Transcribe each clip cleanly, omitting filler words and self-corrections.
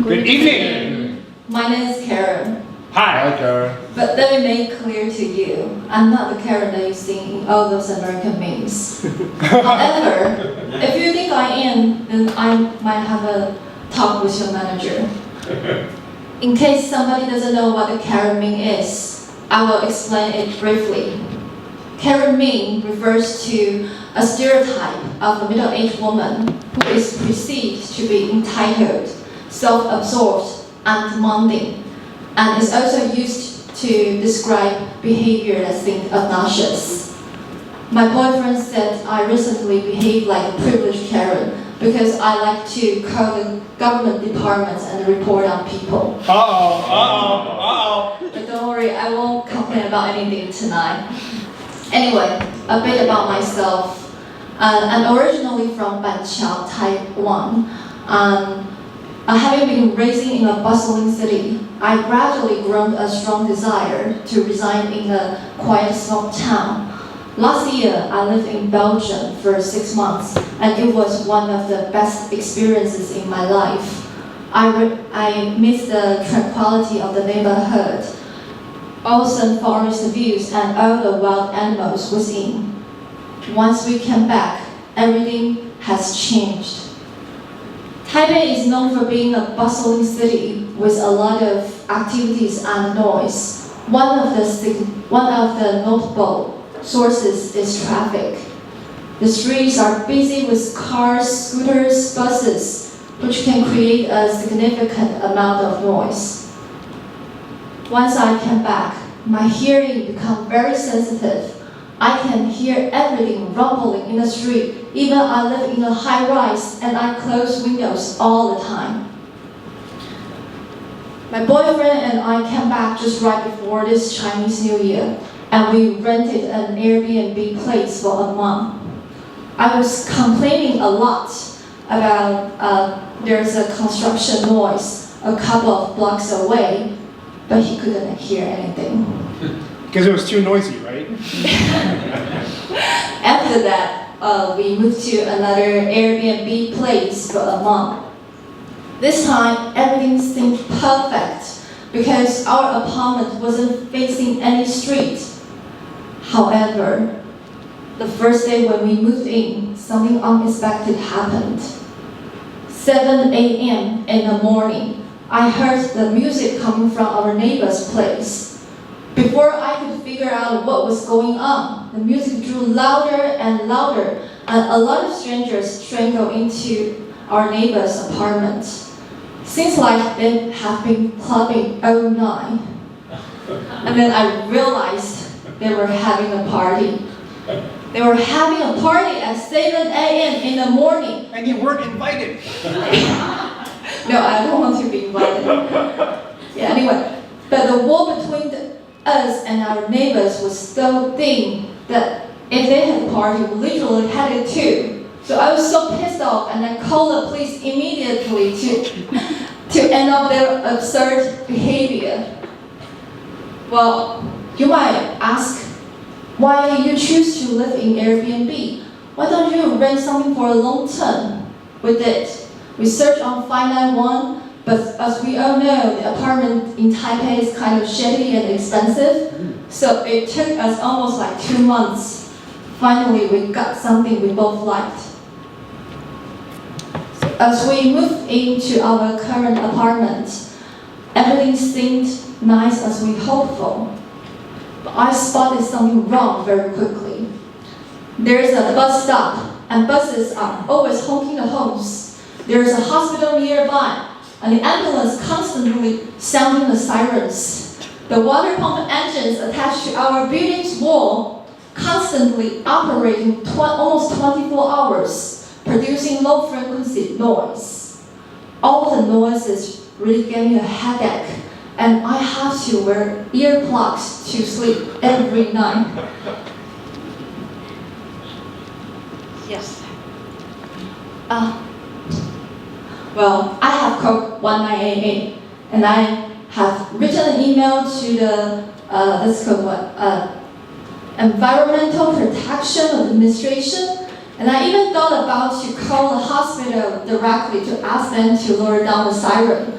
Good evening. My name is Karen. Hi, Karen. But let me make clear to you, I'm not the Karen that you see in all those American memes. However, if you think I am, then I might have a talk with your manager. In case somebody doesn't know what the Karen meme is, I will explain it briefly. Karen meme refers to a stereotype of a middle-aged woman who is perceived to be entitled, self-absorbed, and demanding, and is also used to describe behavior that seems obnoxious. My boyfriend said I recently behaved like a privileged Karen because I like to call the government departments and report on people. But don't worry, I won't complain about anything tonight. Anyway, a bit about myself. I'm originally from Banqiao, Taiwan. Having been raised in a bustling city, I gradually grown a strong desire to reside in a quiet small town. Last year, I lived in Belgium for 6 months, and it was one of the best experiences in my life. I miss the tranquility of the neighborhood, awesome forest views, and all the wild animals within. Once we came back, everything has changed. Taipei is known for being a bustling city with a lot of activities and noise. One of the notable sources is traffic. The streets are busy with cars, scooters, buses, which can create a significant amount of noise. Once I came back, my hearing became very sensitive. I can hear everything rumbling in the street. Even I live in a high-rise and I close windows all the time. My boyfriend and I came back just right before this Chinese New Year, and we rented an Airbnb place for a month. I was complaining a lot about there's a construction noise a couple of blocks away, but he couldn't hear anything. Because it was too noisy, right? After that, we moved to another Airbnb place for a month. This time, everything seemed perfect because our apartment wasn't facing any street. However, the first day when we moved in, something unexpected happened. 7 a.m. in the morning, I heard the music coming from our neighbor's place. Before I could figure out what was going on, the music grew louder and louder, and a lot of strangers strangled into our neighbor's apartment. Seems like they have been clubbing all night. And then I realized they were having a party. They were having a party at 7 a.m. in the morning. And you weren't invited. No, I don't want to be invited. Yeah, anyway, but the wall between us and our neighbors was so thin that if they had a party, we literally had it too. So I was so pissed off, and I called the police immediately to end up their absurd behavior. Well, you might ask, why you choose to live in Airbnb? Why don't you rent something for a long term? We did. We searched on 591, but as we all know, the apartment in Taipei is kind of shady and expensive, so it took us almost like 2 months. Finally, we got something we both liked. So as we moved into our current apartment, everything seemed nice as we hoped for. But I spotted something wrong very quickly. There's a bus stop, and buses are always honking the horns. There's a hospital nearby, and the ambulance constantly sounding the sirens. The water pump engines attached to our building's wall constantly operating almost 24 hours, producing low-frequency noise. All the noises really gave me a headache, and I have to wear earplugs to sleep every night. Yes. Well, I have called 1988, and I have written an email to the Environmental Protection Administration, And I even thought about to call the hospital directly to ask them to lower down the siren.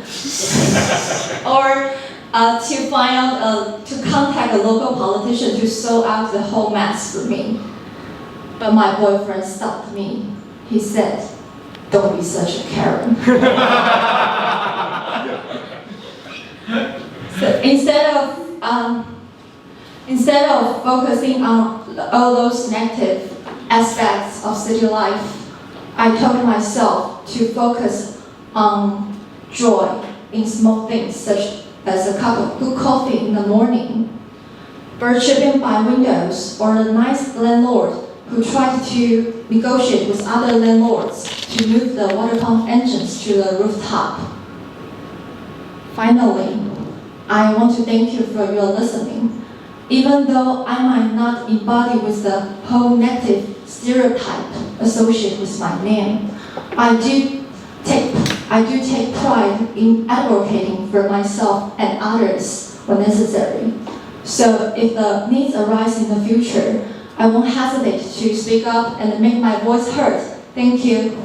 Or to find out, to contact a local politician to sort out the whole mess for me. But my boyfriend stopped me. He said, "Don't be such a Karen." So instead of focusing on all those negative aspects of city life, I told myself to focus on joy in small things such as a cup of good coffee in the morning, bird chirping by windows, or a nice landlord who tried to negotiate with other landlords to move the water pump engines to the rooftop. Finally, I want to thank you for your listening. Even though I might not embody with the whole negative stereotype associated with my name, I do take pride in advocating for myself and others when necessary. So if the needs arise in the future, I won't hesitate to speak up and make my voice heard. Thank you.